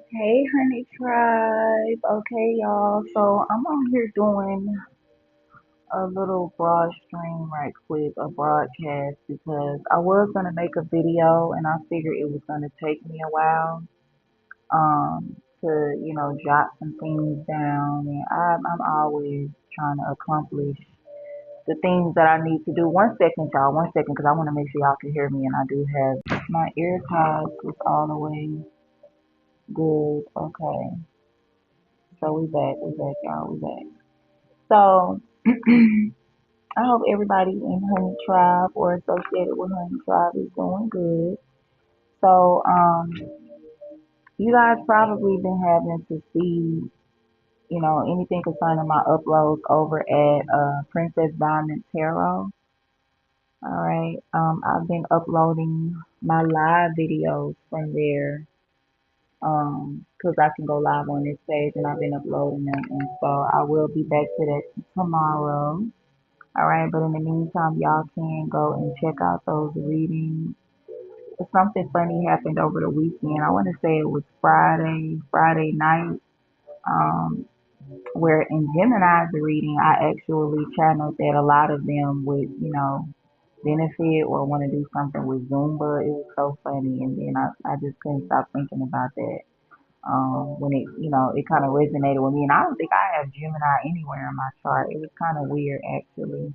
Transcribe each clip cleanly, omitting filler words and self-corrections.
Hey, Honey Tribe. Okay, y'all. So I'm on here doing a little broad stream right quick, a broadcast, because I was gonna make a video and I figured it was gonna take me a while, to jot some things down, and I'm always trying to accomplish the things that I need to do. One second, y'all. One second, because I want to make sure y'all can hear me, and I do have my ear pods is all the way good. Okay. So we back, y'all, we back. So I hope everybody in Honey Tribe or associated with Honey Tribe is doing good. So you guys probably been having to see, anything concerning my uploads over at Princess Diamond Tarot. All right. I've been uploading my live videos from there. 'Cause I can go live on this page and I've been uploading them, and so I will be back to that tomorrow. All right, but in the meantime, y'all can go and check out those readings. Something funny happened over the weekend. I want to say it was Friday night, um, where in Gemini's reading, I actually channeled that a lot of them would, benefit or want to do something with Zumba. It was so funny, and then I just couldn't stop thinking about that. When it kind of resonated with me, and I don't think I have Gemini anywhere in my chart. It was kind of weird, actually.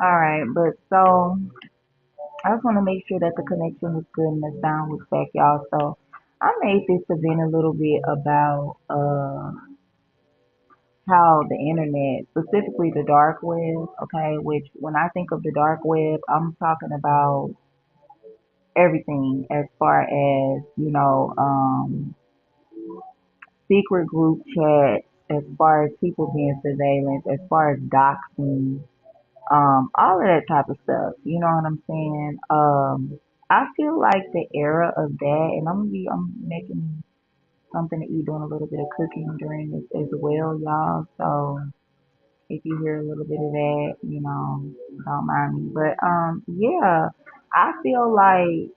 All right, but so I just want to make sure that the connection was good and the sound was back, y'all. So I made this event a little bit about how the internet, specifically the dark web, okay, which when I think of the dark web, I'm talking about everything as far as, secret group chats, as far as people being surveillance, as far as doxing, all of that type of stuff. You know what I'm saying? I feel like the era of that, and I'm making something to eat, doing a little bit of cooking during this as well, y'all. So if you hear a little bit of that, don't mind me. But yeah, I feel like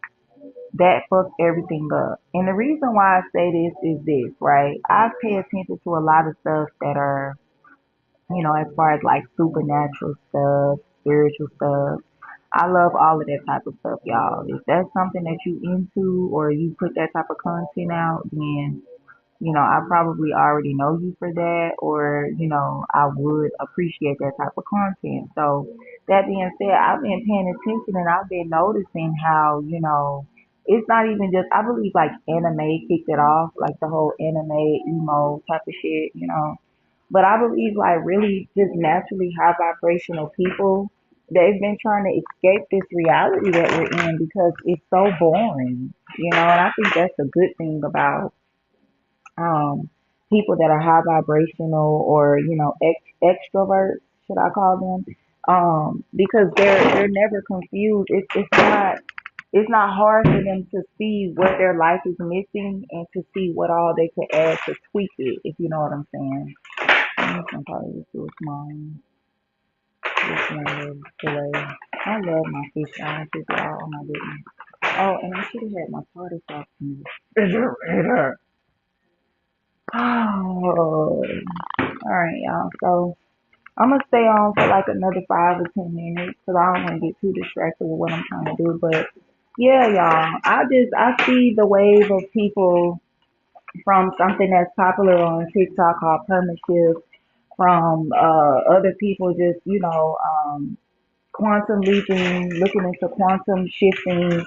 that fucked everything up. And the reason why I say this is this, right? I pay attention to a lot of stuff that are, as far as like supernatural stuff, spiritual stuff. I love all of that type of stuff, y'all. If that's something that you into or you put that type of content out, then, I probably already know you for that, or, I would appreciate that type of content. So that being said, I've been paying attention and I've been noticing how, it's not even just, I believe like anime kicked it off, like the whole anime emo type of shit, but I believe like really just naturally high vibrational people, they've been trying to escape this reality that we're in because it's so boring, and I think that's a good thing about um people that are high vibrational or, extroverts, should I call them? Because they're never confused. It's not hard for them to see what their life is missing and to see what all they could add to tweak it, if you know what I'm saying. I'm just gonna probably just do a small one. Just one little fillet. I love my fish eyes, y'all. Oh my goodness. Oh, and I should have had my tartar sauce in the refrigerator. Oh, all right, y'all. So I'm gonna stay on for like another 5 or 10 minutes because I don't want to get too distracted with what I'm trying to do. But yeah, y'all. I see the wave of people from something that's popular on TikTok called permashift, from other people just, quantum leaping, looking into quantum shifting.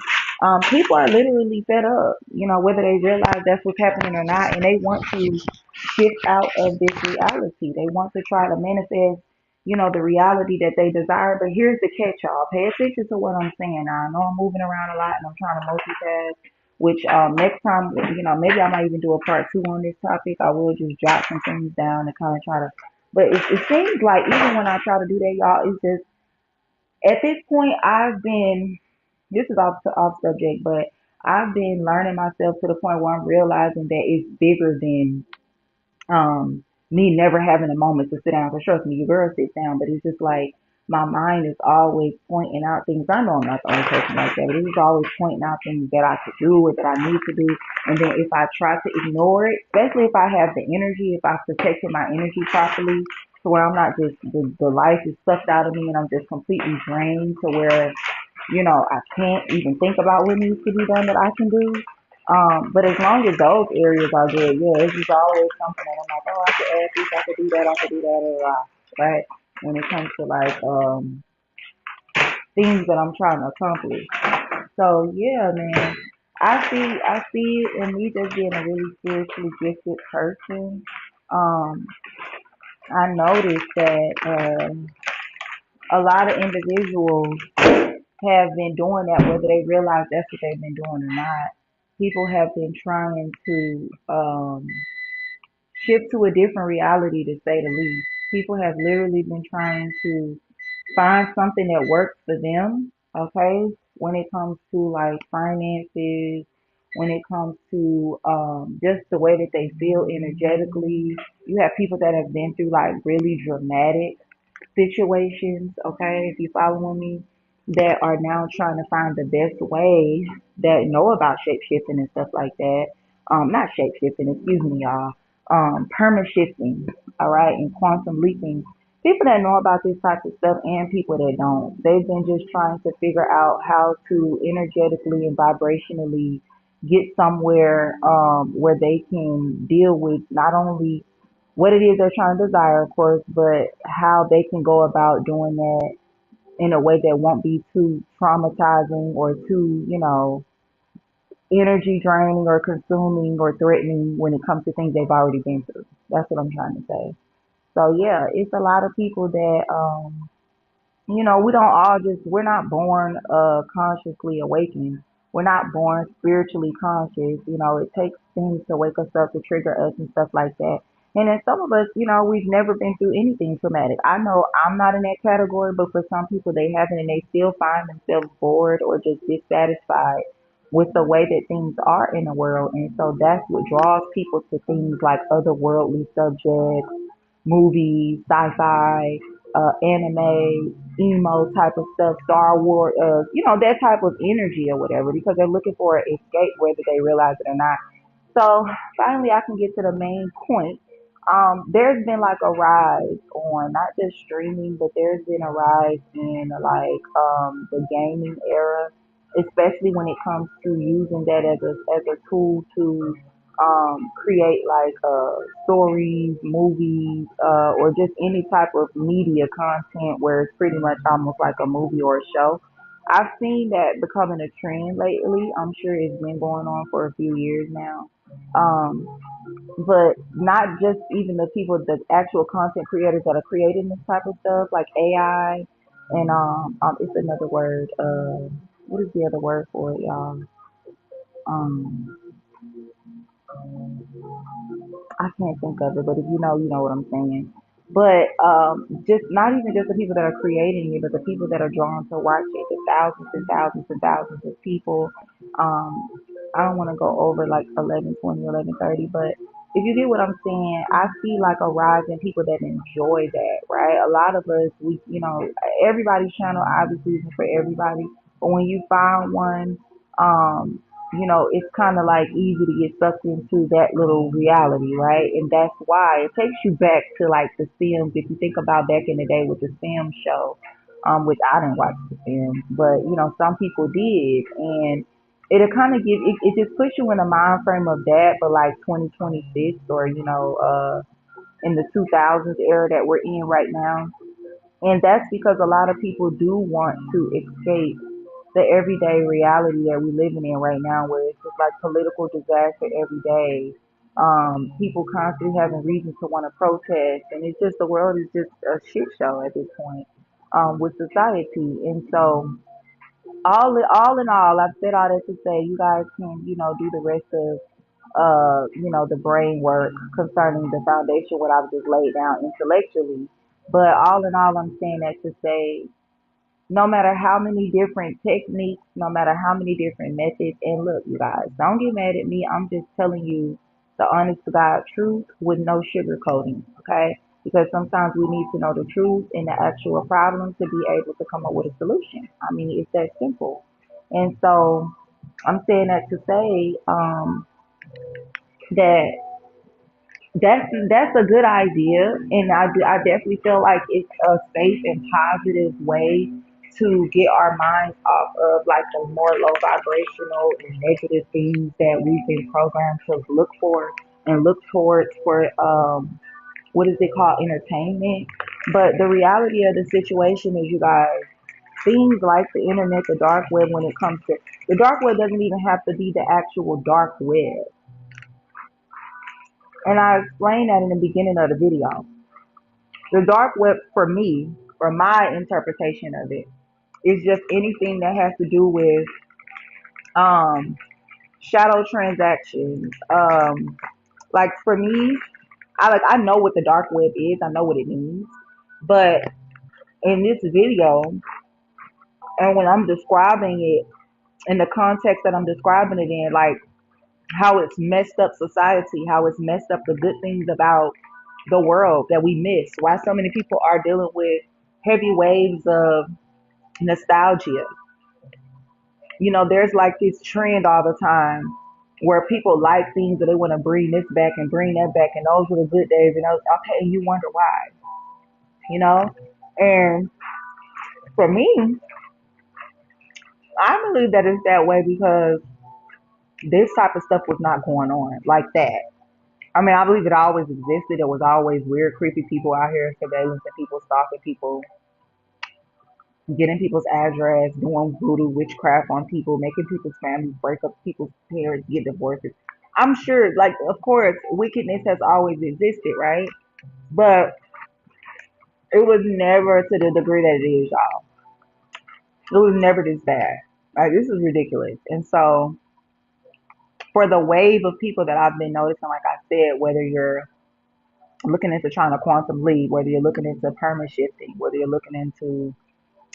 People are literally fed up, whether they realize that's what's happening or not, and they want to shift out of this reality. They want to try to manifest, the reality that they desire. But here's the catch, y'all. Pay attention to what I'm saying. Now, I know I'm moving around a lot and I'm trying to multitask. Which next time, maybe I might even do a part two on this topic. I will just jot some things down and kind of try to. But it seems like even when I try to do that, y'all, it's just at this point, this is off subject, but I've been learning myself to the point where I'm realizing that it's bigger than me never having a moment to sit down. Because trust me, your girl sits down, but it's just like my mind is always pointing out things. I know I'm not the only person like that, but it is always pointing out things that I could do or that I need to do. And then if I try to ignore it, especially if I have the energy, if I've protected my energy properly, to where I'm not just the life is sucked out of me and I'm just completely drained to where I can't even think about what needs to be done that I can do. But as long as those areas are good, yeah, it's just always something that I'm like, oh, I could add this, I could do that, I could do that, right? When it comes to like things that I'm trying to accomplish. So yeah, man, I see it in me just being a really spiritually gifted person. Um, I noticed that a lot of individuals have been doing that, whether they realize that's what they've been doing or not. People have been trying to shift to a different reality, to say the least. People have literally been trying to find something that works for them, okay? When it comes to like finances, when it comes to just the way that they feel energetically. You have people that have been through like really dramatic situations, okay, if you following me, that are now trying to find the best way, that know about shape shifting and stuff like that. Not shape shifting, excuse me, y'all. Perma shifting, all right, and quantum leaping. People that know about this type of stuff and people that don't, they've been just trying to figure out how to energetically and vibrationally get somewhere where they can deal with not only what it is they're trying to desire, of course, but how they can go about doing that in a way that won't be too traumatizing or too, energy draining or consuming or threatening when it comes to things they've already been through. That's what I'm trying to say. So yeah, it's a lot of people that we don't all we're not born consciously awakened. We're not born spiritually conscious. It takes things to wake us up, to trigger us and stuff like that. And then some of us, we've never been through anything traumatic. I know I'm not in that category, but for some people they haven't, and they still find themselves bored or just dissatisfied with the way that things are in the world. And so that's what draws people to things like otherworldly subjects, movies, sci-fi, anime, emo type of stuff, Star Wars, that type of energy or whatever, because they're looking for an escape whether they realize it or not. So finally, I can get to the main point. There's been like a rise on not just streaming, but there's been a rise in like the gaming era, especially when it comes to using that as a tool to create like stories, movies, or just any type of media content where it's pretty much almost like a movie or a show. I've seen that becoming a trend lately. I'm sure it's been going on for a few years now. Um, but not just even the people, the actual content creators that are creating this type of stuff, like AI, and it's another word. What is the other word for it, y'all? Um, I can't think of it, but if you know, you know what I'm saying. But just not even just the people that are creating it, but the people that are drawn to watch it, the thousands and thousands and thousands of people. Um, I don't want to go over like 11, 20, 11, 30, but if you get what I'm saying, I see like a rise in people that enjoy that, right? A lot of us, everybody's channel obviously isn't for everybody, but when you find one, um, it's kind of like easy to get sucked into that little reality, right? And that's why it takes you back to like the Sims. If you think about back in the day with the Sims show, which I didn't watch the Sims, but some people did, and it'll kind of it just puts you in a mind frame of that for like 2026 or in the 2000s era that we're in right now. And that's because a lot of people do want to escape the everyday reality that we're living in right now, where it's just like political disaster every day. People constantly having reasons to want to protest, and it's just the world is just a shit show at this point with society. And so, all in all, I've said all that to say you guys can, do the rest of the brain work concerning the foundation what I've just laid down intellectually. But all in all, I'm saying that to say no matter how many different techniques, no matter how many different methods, and look, you guys, don't get mad at me. I'm just telling you the honest to God truth with no sugarcoating, okay? because sometimes we need to know the truth and the actual problem to be able to come up with a solution. I mean, it's that simple. And so I'm saying that to say that that's a good idea, and I definitely feel like it's a safe and positive way to get our minds off of like the more low vibrational and negative things that we've been programmed to look for and look towards for what is it called, entertainment. But the reality of the situation is, you guys, things like the internet, the dark web, when it comes to the dark web, doesn't even have to be the actual dark web. And I explained that in the beginning of the video. The dark web, for me, or my interpretation of it, is just anything that has to do with um, shadow transactions. Like for me, I know what the dark web is. I know what it means. But in this video, and when I'm describing it in the context that I'm describing it in, like how it's messed up society, how it's messed up the good things about the world that we miss, why so many people are dealing with heavy waves of nostalgia. You know, there's like this trend all the time where people like things that they want to bring this back and bring that back, and those were the good days, and okay, and you wonder why, you know? And for me, I believe that it's that way because this type of stuff was not going on like that. I mean, I believe it always existed. There was always weird, creepy people out here, surveillance and people stalking people, getting people's address, doing voodoo witchcraft on people, making people's families break up, people's parents get divorces. I'm sure, like, of course, wickedness has always existed, right? But it was never to the degree that it is, y'all. It was never this bad. Like, this is ridiculous. And so, for the wave of people that I've been noticing, like I said, whether you're looking into trying to quantum leap, whether you're looking into perma shifting, whether you're looking into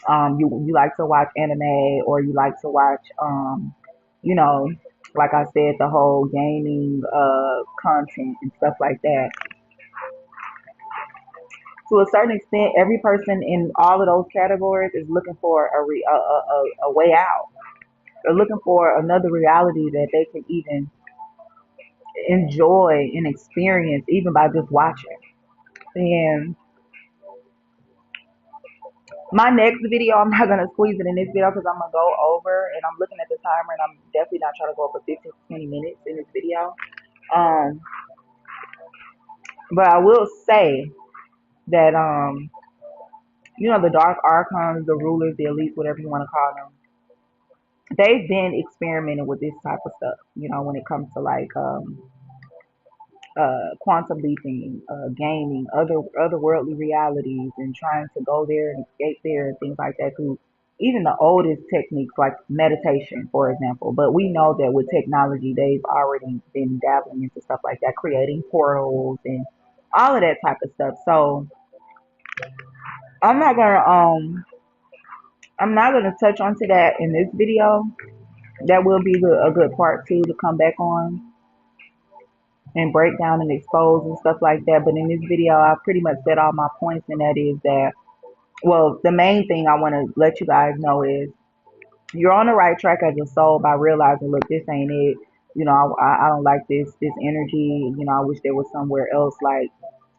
you like to watch anime or you like to watch you know, like I said, the whole gaming content and stuff like that. To a certain extent, every person in all of those categories is looking for a way out. They're looking for another reality that they can even enjoy and experience even by just watching. And my next video, I'm not gonna squeeze it in this video because I'm gonna go over, and I'm looking at the timer, and I'm definitely not trying to go over 15 to 20 minutes in this video. Um, but I will say that the dark archons, the rulers, the elites, whatever you want to call them, they've been experimenting with this type of stuff. You know, when it comes to like quantum leaping, gaming, other worldly realities, and trying to go there and escape there and things like that. Through even the oldest techniques like meditation, for example. But we know that with technology, they've already been dabbling into stuff like that, creating portals and all of that type of stuff. So I'm not gonna um I'm not gonna touch onto that in this video. That will be a good part two to come back on and break down and expose and stuff like that. But in this video, I pretty much said all my points, and that is that, well, the main thing I want to let you guys know is you're on the right track as a soul by realizing, look, this ain't it. You know, I don't like this energy. You know, I wish there was somewhere else like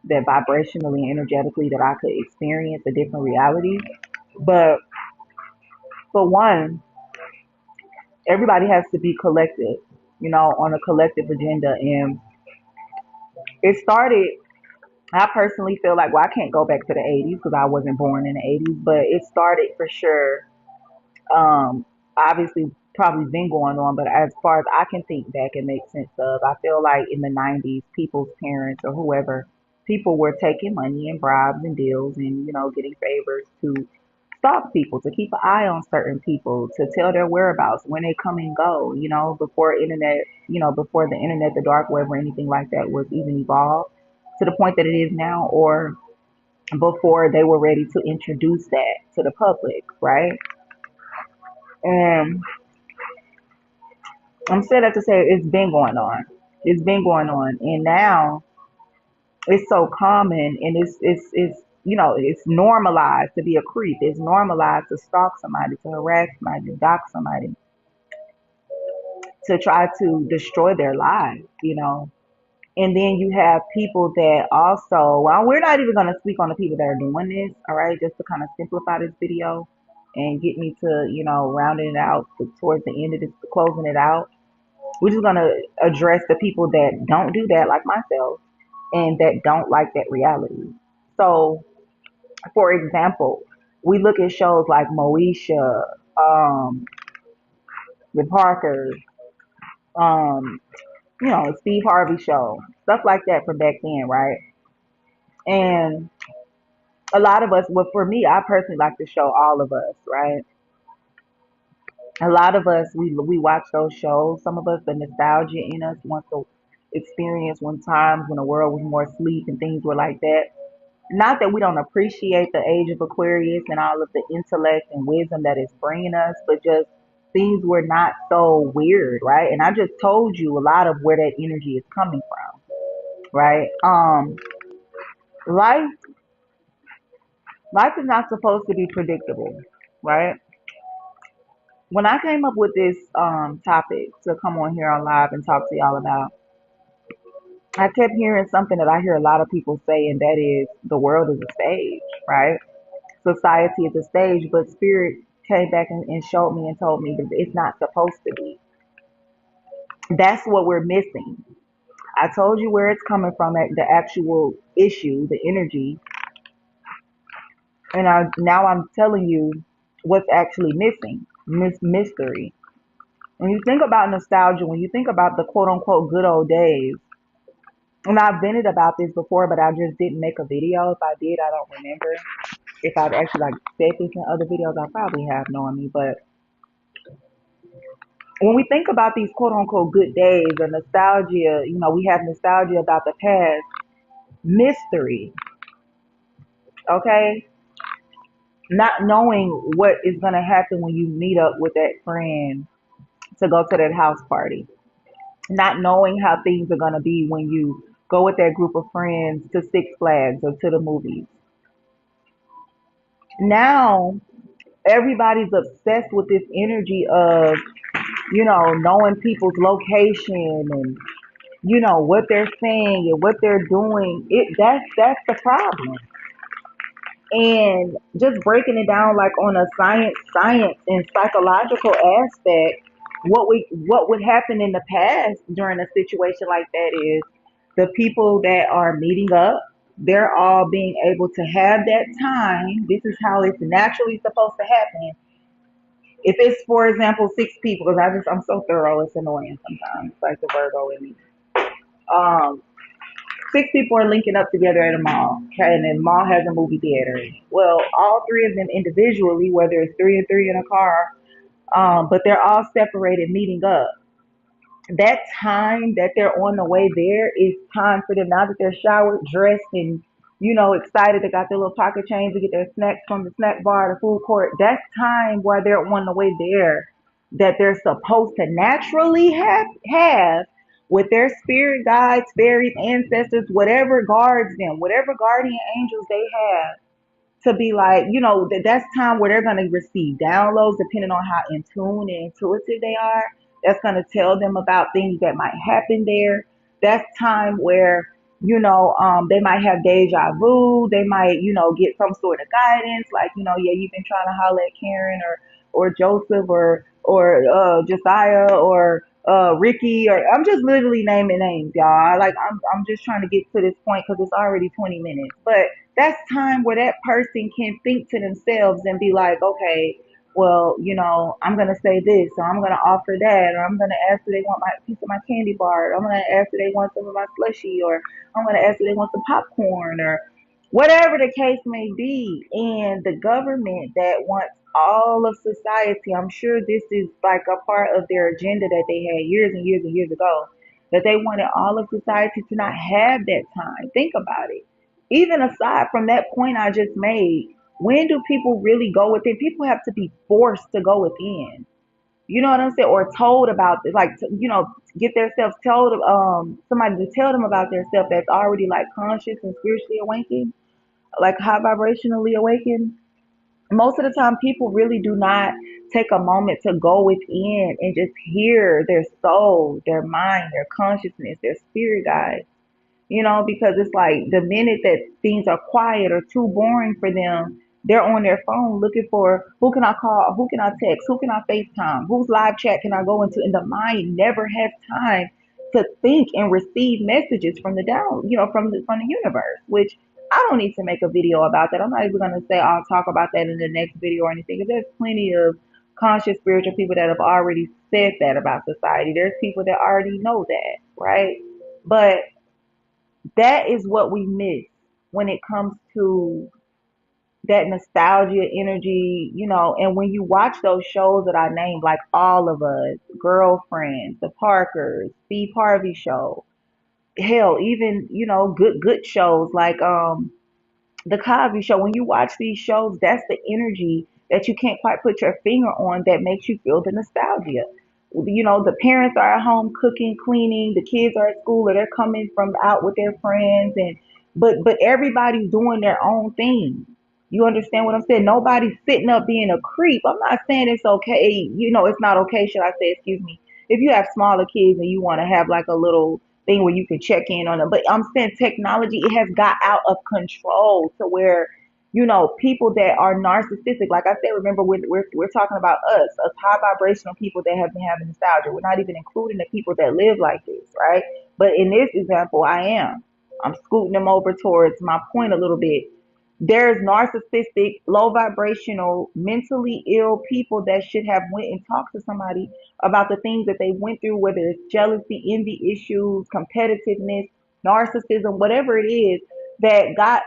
that vibrationally and energetically that I could experience a different reality. But for one, everybody has to be collective, you know, on a collective agenda. And it started, I personally feel like, well, I can't go back to the 80s because I wasn't born in the 80s, but it started for sure. Obviously, probably been going on, but as far as I can think back and make sense of, I feel like in the 90s, people's parents or whoever, people were taking money and bribes and deals and, you know, getting favors to stalk people, to keep an eye on certain people, to tell their whereabouts, when they come and go, you know, before internet, before the internet, the dark web or anything like that was even evolved to the point that it is now, or before they were ready to introduce that to the public, right? And I'm saying that to say it's been going on. It's been going on. And now It's so common, and it's it's normalized to be a creep. It's normalized to stalk somebody, to harass somebody, to dox somebody, to try to destroy their lives. And then you have people that also, well, we're not even going to speak on the people that are doing this, all right, just to kind of simplify this video and get me to, rounding it out towards the end of this, closing it out. We're just going to address the people that don't do that, like myself, and that don't like that reality. So, for example, we look at shows like Moesha, the Parkers, um, Steve Harvey show, stuff like that from back then, right? And a lot of us, well, for me, I personally like to show all of us, right? A lot of us, we watch those shows. Some of us, the nostalgia in us wants to experience when times when the world was more asleep and things were like that. Not that we don't appreciate the age of Aquarius and all of the intellect and wisdom that it's bringing us, but just things were not so weird, right? And I just told you a lot of where that energy is coming from, right? Life life is not supposed to be predictable, right? When I came up with this topic to come on here on live and talk to y'all about, I kept hearing something that I hear a lot of people say, and that is the world is a stage, right? Society is a stage, but spirit came back and showed me and told me that it's not supposed to be. That's what we're missing. I told you where it's coming from, at the actual issue, the energy, and now I'm telling you what's actually missing. Mystery. When you think about nostalgia, when you think about the quote unquote good old days, and I've vented about this before, but I just didn't make a video. If I did, I don't remember. If I've actually like said this in other videos, I probably have, knowing me. But when we think about these quote unquote good days or nostalgia, we have nostalgia about the past, mystery, okay? Not knowing what is going to happen when you meet up with that friend to go to that house party, not knowing how things are going to be when you go with that group of friends to Six Flags or to the movies. Now, everybody's obsessed with this energy of, knowing people's location and, what they're saying and what they're doing. That's the problem. And just breaking it down like on a science and psychological aspect, what would happen in the past during a situation like that is the people that are meeting up, they're all being able to have that time. This is how it's naturally supposed to happen. If it's, for example, six people, because I'm so thorough, it's annoying sometimes, like the Virgo in me. Um, Six people are linking up together at a mall, okay, and the mall has a movie theater. Well, all three of them individually, whether it's three and three in a car, but they're all separated, meeting up. That time that they're on the way there is time for them, now that they're showered, dressed, and excited. They got their little pocket change to get their snacks from the snack bar, the food court. That's time while they're on the way there that they're supposed to naturally have with their spirit guides, fairies, ancestors, whatever guards them, whatever guardian angels they have, to be like, that's time where they're going to receive downloads depending on how in tune and intuitive they are. That's going to tell them about things that might happen there. That's time where, they might have deja vu. They might, get some sort of guidance, like, yeah, you've been trying to holler at Karen or Joseph or Josiah or Ricky, or I'm just literally naming names, y'all. Like I'm just trying to get to this point because it's already 20 minutes. But that's time where that person can think to themselves and be like, okay, well, I'm gonna say this, or I'm gonna offer that, or I'm gonna ask if they want my piece of my candy bar, or I'm gonna ask if they want some of my slushy, or I'm gonna ask if they want some popcorn, or whatever the case may be. And the government that wants all of society, I'm sure this is like a part of their agenda that they had years and years and years ago, that they wanted all of society to not have that time. Think about it. Even aside from that point I just made, when do people really go within? People have to be forced to go within. You know what I'm saying? Or told about it, like, get themselves told, somebody to tell them about their self that's already like conscious and spiritually awakened, like high vibrationally awakened. Most of the time, people really do not take a moment to go within and just hear their soul, their mind, their consciousness, their spirit guide. Because it's like the minute that things are quiet or too boring for them, they're on their phone looking for who can I call, who can I text, who can I FaceTime, whose live chat can I go into, and the mind never has time to think and receive messages from the down, from the universe, which I don't need to make a video about that. I'm not even going to say I'll talk about that in the next video or anything, because there's plenty of conscious spiritual people that have already said that about society. There's people that already know that, right? But that is what we miss when it comes to that nostalgia energy, and when you watch those shows that I named, like All of Us, Girlfriends, The Parkers, Steve Harvey Show, hell, even, good shows like the Cosby Show. When you watch these shows, that's the energy that you can't quite put your finger on that makes you feel the nostalgia. The parents are at home cooking, cleaning, the kids are at school or they're coming from out with their friends, and but everybody's doing their own thing. You understand what I'm saying? Nobody's sitting up being a creep. I'm not saying it's okay. It's not okay, should I say, excuse me. If you have smaller kids and you want to have like a little thing where you can check in on them. But I'm saying technology, it has got out of control to where, people that are narcissistic, like I said, remember, we're talking about us high vibrational people that have been having nostalgia. We're not even including the people that live like this, right? But in this example, I'm scooting them over towards my point a little bit. There's narcissistic, low vibrational, mentally ill people that should have went and talked to somebody about the things that they went through, whether it's jealousy, envy issues, competitiveness, narcissism, whatever it is, that got,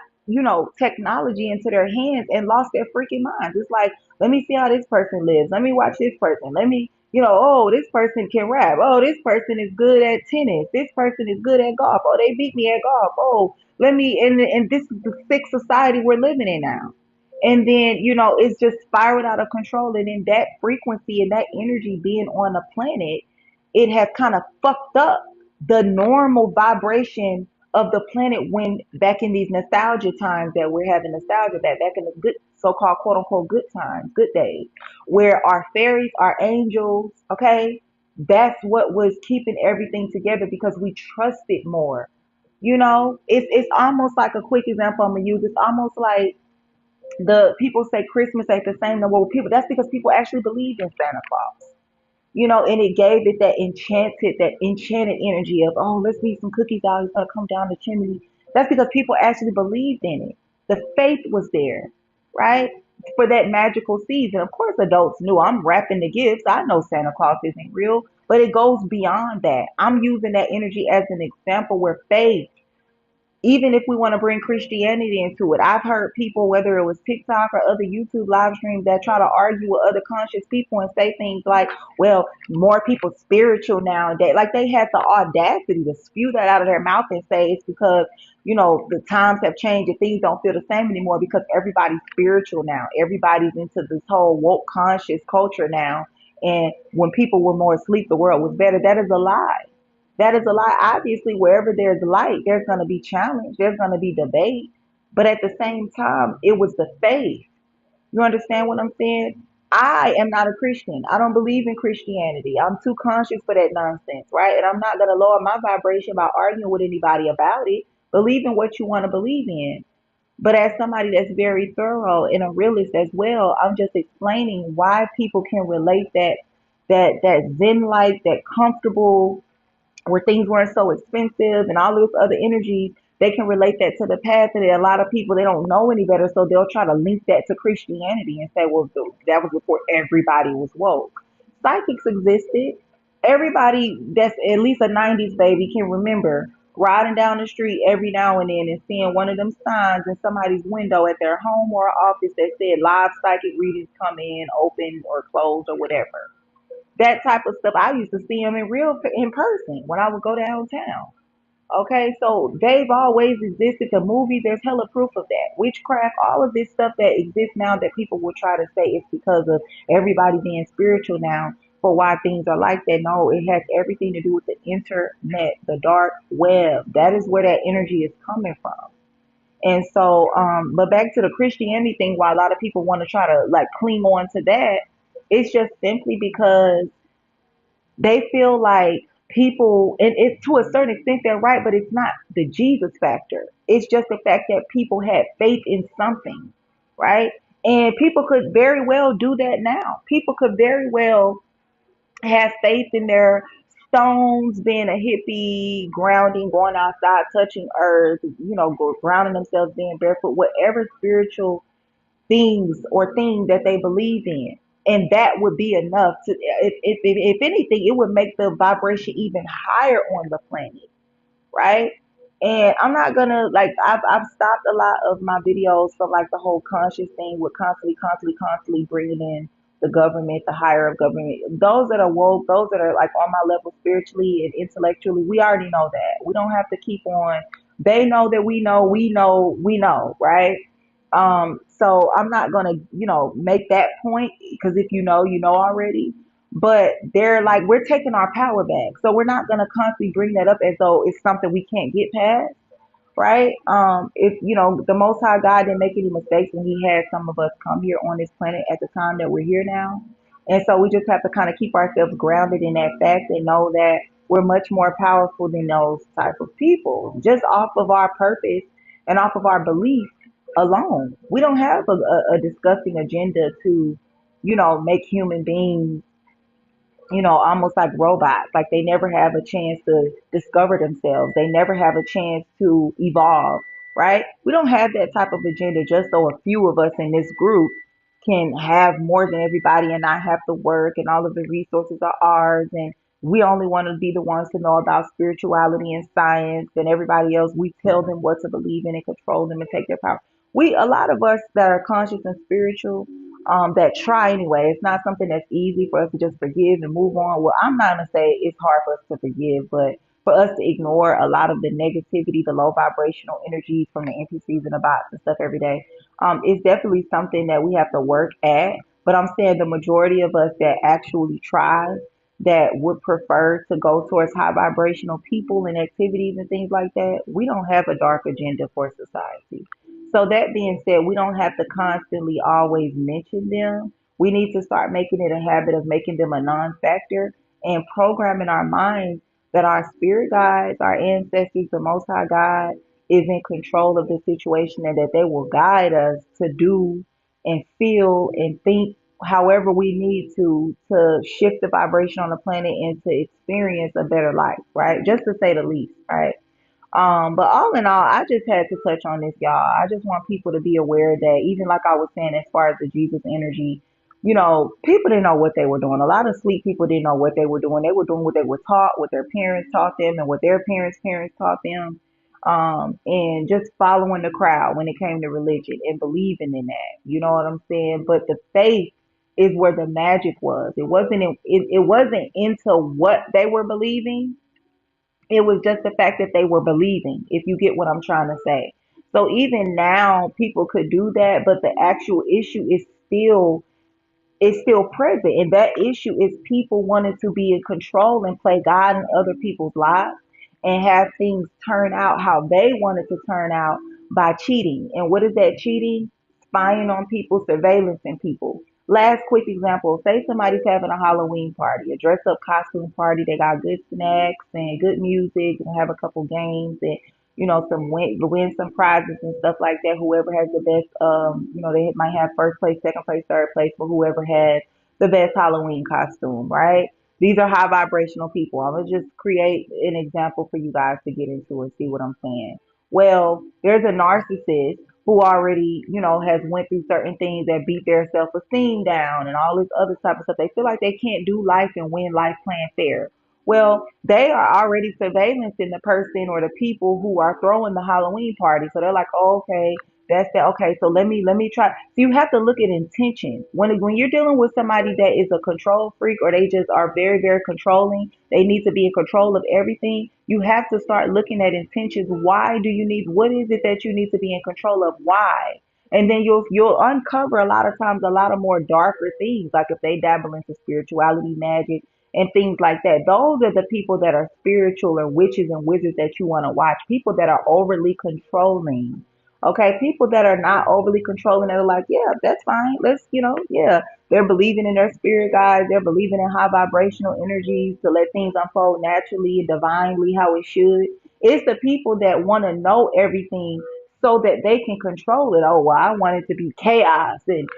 technology into their hands and lost their freaking minds. It's like, let me see how this person lives. Let me watch this person. Let me, oh, this person can rap. Oh, this person is good at tennis. This person is good at golf. Oh, they beat me at golf. Oh, and this is the sick society we're living in now. And then, it's just spiraled out of control. And in that frequency and that energy being on the planet, it has kind of fucked up the normal vibration of the planet, when back in these nostalgia times that we're having nostalgia, back in the good, so-called quote unquote good times, good days, where our fairies, our angels, okay, that's what was keeping everything together because we trusted more. It's almost like, a quick example I'm gonna use. It's almost like the people say Christmas ain't the same no more. People, that's because people actually believe in Santa Claus. And it gave it that enchanted energy of, oh, let's leave some cookies out. He's gonna come down the chimney. That's because people actually believed in it. The faith was there, right? For that magical season. Of course, adults knew, I'm wrapping the gifts. I know Santa Claus isn't real, but it goes beyond that. I'm using that energy as an example where faith, even if we want to bring Christianity into it. I've heard people, whether it was TikTok or other YouTube live streams, that try to argue with other conscious people and say things like, well, more people spiritual nowadays. Like, they had the audacity to spew that out of their mouth and say it's because, the times have changed and things don't feel the same anymore because everybody's spiritual now. Everybody's into this whole woke conscious culture now. And when people were more asleep, the world was better. That is a lie. That is a lie. Obviously, wherever there's light, there's going to be challenge, there's going to be debate. But at the same time, it was the faith. You understand what I'm saying? I am not a Christian. I don't believe in Christianity. I'm too conscious for that nonsense, right? And I'm not going to lower my vibration by arguing with anybody about it. Believe in what you want to believe in. But as somebody that's very thorough and a realist as well, I'm just explaining why people can relate that Zen life, that comfortable, where things weren't so expensive and all this other energy, they can relate that to the past. And a lot of people, they don't know any better, so they'll try to link that to Christianity and say, well, that was before everybody was woke. Psychics existed. Everybody that's at least a 90s baby can remember riding down the street every now and then and seeing one of them signs in somebody's window at their home or office that said live psychic readings come in, open or closed or whatever. That type of stuff, I used to see them in person when I would go downtown. Okay, so they've always existed. The movies, there's hella proof of that. Witchcraft, all of this stuff that exists now that people will try to say it's because of everybody being spiritual now. for why things are like that. No, it has everything to do with the internet, the dark web. That is where that energy is coming from. And so, but back to the Christianity thing, why a lot of people want to try to like cling on to that, it's just simply because they feel like people, and it to a certain extent they're right, but it's not the Jesus factor. It's just the fact that people had faith in something, right? And people could very well do that now. People could very well have faith in their stones, being a hippie, grounding, going outside, touching earth, grounding themselves, being barefoot, whatever spiritual things or thing that they believe in. And that would be enough to, if anything, it would make the vibration even higher on the planet, right? And I'm not gonna like I've stopped a lot of my videos from like the whole conscious thing with constantly bringing in the government, the higher of government. Those that are woke, those that are like on my level spiritually and intellectually, we already know that. We don't have to keep on. They know that we know, right? So I'm not gonna, make that point because if you know, you know already. But they're like, we're taking our power back. So we're not gonna constantly bring that up as though it's something we can't get past, right? If the Most High God didn't make any mistakes when He had some of us come here on this planet at the time that we're here now, and so we just have to kind of keep ourselves grounded in that fact and know that we're much more powerful than those type of people, just off of our purpose and off of our belief alone. We don't have a disgusting agenda to, make human beings almost like robots. Like they never have a chance to discover themselves. They never have a chance to evolve, right? We don't have that type of agenda just so a few of us in this group can have more than everybody and not have to work and all of the resources are ours and we only want to be the ones to know about spirituality and science and everybody else we tell them what to believe in and control them and take their power. We a lot of us that are conscious and spiritual that try anyway. It's not something that's easy for us to just forgive and move on. Well, I'm not gonna say it's hard for us to forgive, but for us to ignore a lot of the negativity, the low vibrational energies from the NPCs and the bots and stuff every day, is definitely something that we have to work at. But I'm saying the majority of us that actually try, that would prefer to go towards high vibrational people and activities and things like that, we don't have a dark agenda for society. So that being said, we don't have to constantly always mention them. We need to start making it a habit of making them a non-factor and programming our minds that our spirit guides, our ancestors, the Most High God is in control of the situation and that they will guide us to do and feel and think however we need to shift the vibration on the planet and to experience a better life, right? Just to say the least, right? But all in all, I just had to touch on this, y'all. I just want people to be aware that even like I was saying, as far as the Jesus energy, people didn't know what they were doing. A lot of sleep people didn't know what they were doing. They were doing what they were taught, what their parents taught them, and what their parents taught them. And just following the crowd when it came to religion and believing in that. You know what I'm saying? But the faith is where the magic was. It wasn't into what they were believing, it was just the fact that they were believing, if you get what I'm trying to say. So even now, people could do that, but the actual issue is still present. And that issue is people wanting to be in control and play God in other people's lives and have things turn out how they wanted to turn out by cheating. And what is that cheating? Spying on people, surveillancing people. Last quick example, say somebody's having a Halloween party, a dress up costume party. They got good snacks and good music and have a couple games and some win some prizes and stuff like that. Whoever has the best, they might have first place, second place, third place for whoever has the best Halloween costume, right? These are high vibrational people. I'm gonna just create an example for you guys to get into and see what I'm saying. Well, there's a narcissist who already, has went through certain things that beat their self esteem down and all this other type of stuff. They feel like they can't do life and win life playing fair. Well, they are already surveillancing the person or the people who are throwing the Halloween party. So they're like, oh, okay, that's that. Okay, so let me try. So you have to look at intention when you're dealing with somebody that is a control freak or they just are very very controlling. They need to be in control of everything. You have to start looking at intentions. Why do you need? What is it that you need to be in control of? Why? And then you'll uncover a lot of times a lot of more darker things, like if they dabble into spirituality, magic, and things like that. Those are the people that are spiritual or witches and wizards that you want to watch. People that are overly controlling. Okay, people that are not overly controlling, that are like, yeah, that's fine. Let's, yeah, they're believing in their spirit guides. They're believing in high vibrational energies to let things unfold naturally and divinely how it should. It's the people that want to know everything so that they can control it. Oh, well, I want it to be chaos. And,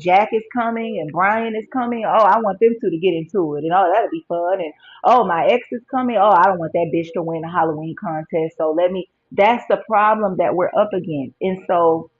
Jack is coming and Brian is coming. Oh, I want them two to get into it. And, oh, that'll be fun. And, oh, my ex is coming. Oh, I don't want that bitch to win the Halloween contest. So that's the problem that we're up against. And so,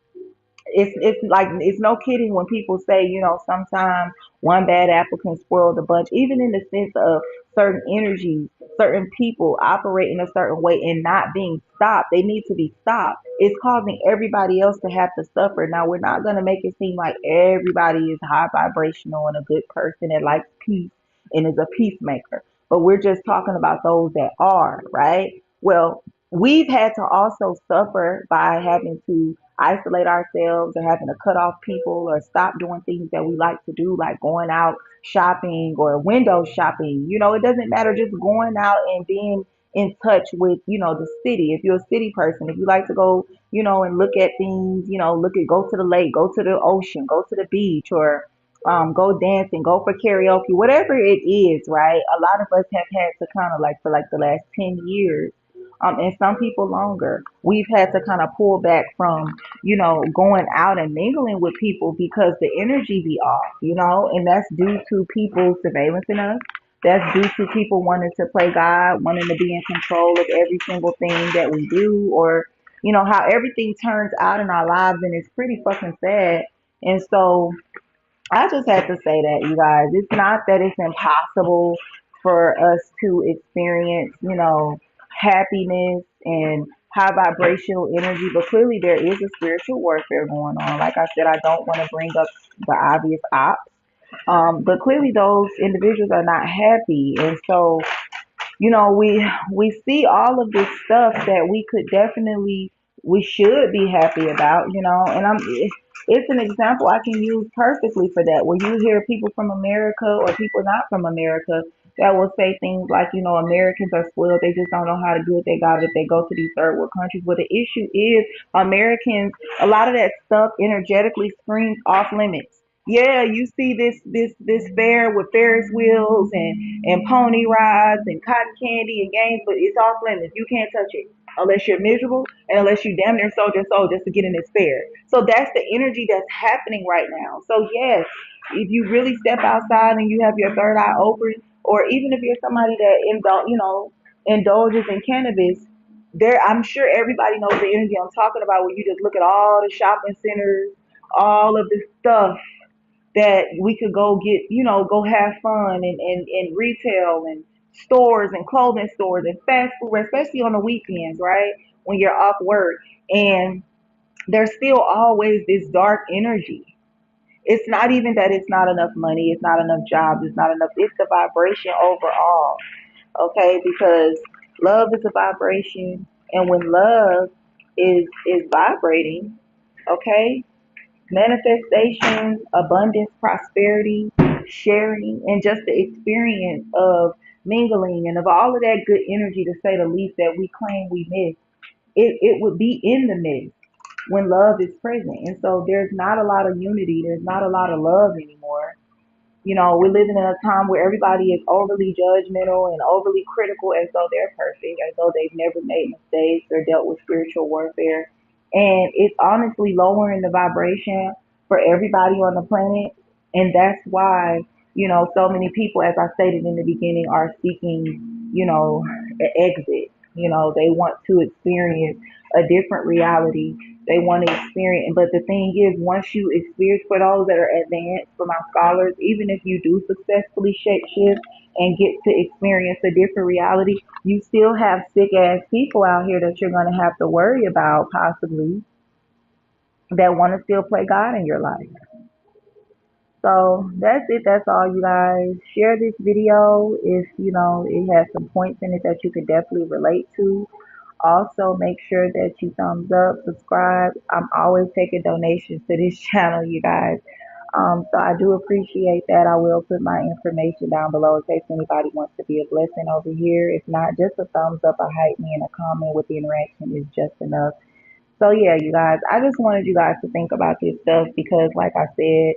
it's like it's no kidding when people say, sometimes one bad apple can spoil the bunch, even in the sense of certain energies, certain people operate in a certain way and not being stopped. They need to be stopped. It's causing everybody else to have to suffer. Now, we're not going to make it seem like everybody is high vibrational and a good person that likes peace and is a peacemaker, but we're just talking about those that are, right? Well, we've had to also suffer by having to isolate ourselves or having to cut off people or stop doing things that we like to do, like going out shopping or window shopping. It doesn't matter, just going out and being in touch with, the city. If you're a city person, if you like to go, and look at things, go to the lake, go to the ocean, go to the beach, or go dancing, go for karaoke, whatever it is, right? A lot of us have had to kind of like for like the last 10 years, and some people longer, we've had to kind of pull back from, going out and mingling with people because the energy be off, and that's due to people surveillancing us. That's due to people wanting to play God, wanting to be in control of every single thing that we do, or, how everything turns out in our lives, and it's pretty fucking sad. And so, I just had to say that, you guys. It's not that it's impossible for us to experience, happiness and high vibrational energy, but clearly there is a spiritual warfare going on. Like I said, I don't want to bring up the obvious ops, but clearly those individuals are not happy, and so we see all of this stuff that we should be happy about, and it's an example I can use perfectly for that. Where you hear people from America or people not from America that will say things like, Americans are spoiled, they just don't know how to good they got it if they go to these third world countries. Well, the issue is Americans, a lot of that stuff energetically screams off limits. Yeah, you see this fair with Ferris wheels and pony rides and cotton candy and games, but it's off limits. You can't touch it unless you're miserable and unless you damn near sold your soul just to get in this fair. So that's the energy that's happening right now. So yes, if you really step outside and you have your third eye open, or even if you're somebody that indulges in cannabis, there I'm sure everybody knows the energy I'm talking about. When you just look at all the shopping centers, all of the stuff that we could go get, go have fun and retail and stores and clothing stores and fast food, especially on the weekends, right? When you're off work. And there's still always this dark energy. It's not even that it's not enough money, it's not enough jobs, it's not enough, it's the vibration overall. Okay? Because love is a vibration, and when love is vibrating, okay, manifestation, abundance, prosperity, sharing, and just the experience of mingling and of all of that good energy, to say the least, that we claim we miss, it would be in the mix when love is present. And so there's not a lot of unity, there's not a lot of love anymore. We're living in a time where everybody is overly judgmental and overly critical, as though they're perfect, as though they've never made mistakes or dealt with spiritual warfare. And it's honestly lowering the vibration for everybody on the planet. And that's why, so many people, as I stated in the beginning, are seeking, an exit. They want to experience a different reality. They want to experience, but the thing is, once you experience, for those that are advanced, for my scholars, even if you do successfully shape shift and get to experience a different reality, you still have sick ass people out here that you're going to have to worry about, possibly, that want to still play God in your life. So that's it. That's all, you guys. Share this video if it has some points in it that you could definitely relate to. Also, make sure that you thumbs up, subscribe. I'm always taking donations to this channel, you guys. So I do appreciate that. I will put my information down below in case anybody wants to be a blessing over here. If not, just a thumbs up, a hype me, and a comment with the interaction is just enough. So yeah, you guys, I just wanted you guys to think about this stuff because, like I said,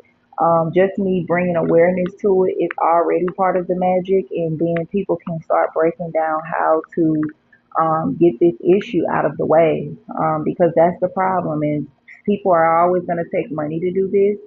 just me bringing awareness to it is already part of the magic, and then people can start breaking down how to get this issue out of the way. Because that's the problem is people are always going to take money to do this.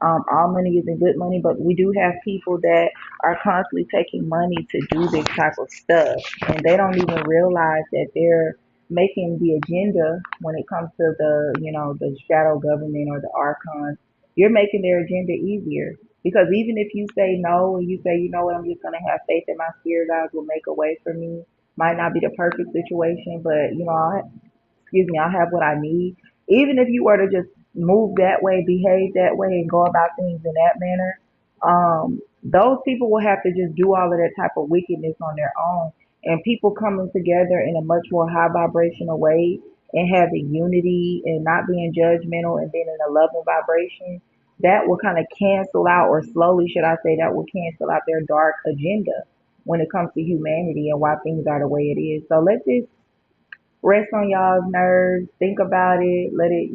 All money isn't good money, but we do have people that are constantly taking money to do this type of stuff, and they don't even realize that they're making the agenda when it comes to the shadow government or the archons. You're making their agenda easier because even if you say no and you say, you know what, I'm just gonna have faith that my spirit guides will make a way for me. Might not be the perfect situation, but I'll have what I need. Even if you were to just move that way, behave that way, and go about things in that manner, those people will have to just do all of that type of wickedness on their own. And people coming together in a much more high vibrational way and having unity and not being judgmental and being in a loving vibration, that will kind of cancel out, or slowly, should I say, that will cancel out their dark agenda when it comes to humanity and why things are the way it is. So let's just rest on y'all's nerves, think about it, let it,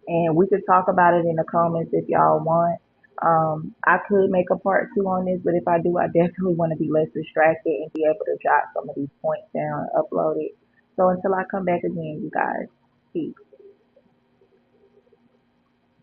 and we could talk about it in the comments if y'all want. I could make a part two on this, but if I do, I definitely want to be less distracted and be able to jot some of these points down and upload it. So until I come back again, you guys, peace.